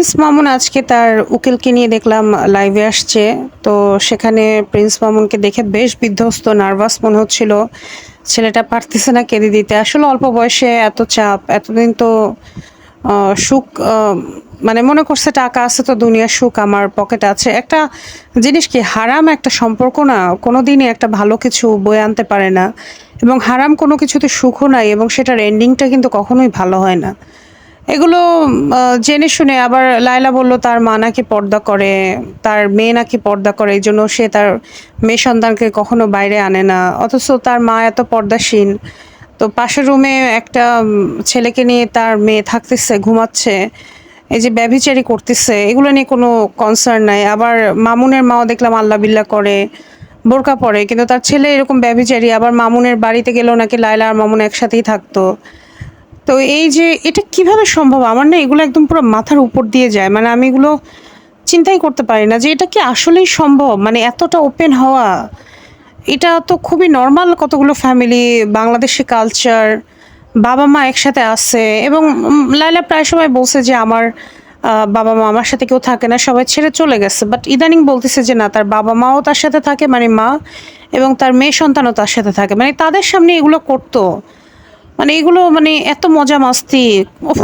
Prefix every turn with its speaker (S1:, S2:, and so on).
S1: Prince Mamun আজকে তার উকিলকে নিয়ে দেখলাম লাইভে আসছে। তো সেখানে প্রিন্স মামুনকে দেখে বেশ বিধ্বস্ত, নার্ভাস মনে হচ্ছিল। ছেলেটা পারতেছে না কেঁদে দিতে। আসলে অল্প বয়সে এত চাপ, এতদিন তো সুখ মানে মনে করছে টাকা আছে তো দুনিয়ার সুখ আমার পকেটে আছে। একটা জিনিস কি হারাম একটা সম্পর্ক না কোনোদিনই একটা ভালো কিছু বয়ে আনতে পারে না। এবং হারাম কোনো কিছুতে সুখও নাই এবং সেটার এন্ডিংটা কিন্তু কখনোই ভালো হয় না। এগুলো জেনে শুনে আবার লায়লা বলল তার মা নাকি পর্দা করে, তার মেয়ে নাকি পর্দা করে। এইজন্য সে তার মেয়ে সন্তানকে কখনো বাইরে আনে না। অথচ তার মা এত পর্দাশীল। তো পাশের রুমে একটা ছেলেকে নিয়ে তার মেয়ে থাকতেছে, ঘুমাচ্ছে। এই যে ব্যভিচারী করতেছে, এগুলো নিয়ে কোনো কনসার্ন নাই। আবার মামুনের মাও দেখলাম আল্লাহ বিল্লাহ করে, বোরকা পরে। কিন্তু তার ছেলে এরকম ব্যভিচারী। আবার মামুনের বাড়িতে গেলেও নাকি লায়লা আর মামুন একসাথেই থাকতো। তো এই যে এটা কিভাবে সম্ভব? আমার না এগুলো একদম পুরো মাথার উপর দিয়ে যায়। মানে আমি এগুলো চিন্তাই করতে পারি না যে এটা কি আসলেই সম্ভব? মানে এতটা ওপেন হওয়া, এটা তো খুবই নরমাল কতগুলো ফ্যামিলি, বাংলাদেশি কালচার, বাবা-মা একসাথে আছে এবং লায়লা প্রায় সময় বলছে যে আমার বাবা-মা আমার সাথে কেউ থাকে না, সবাই ছেড়ে চলে গেছে। বাট ইদানিং বলতেছে যে না তার বাবা-মাও তার সাথে থাকে মানে মা এবং তার মেয়ে সন্তানও তার সাথে থাকে। মানে তাদের সামনে এগুলো করতো। মানে এগুলো মানে এত মজা মাস্তি। উফ!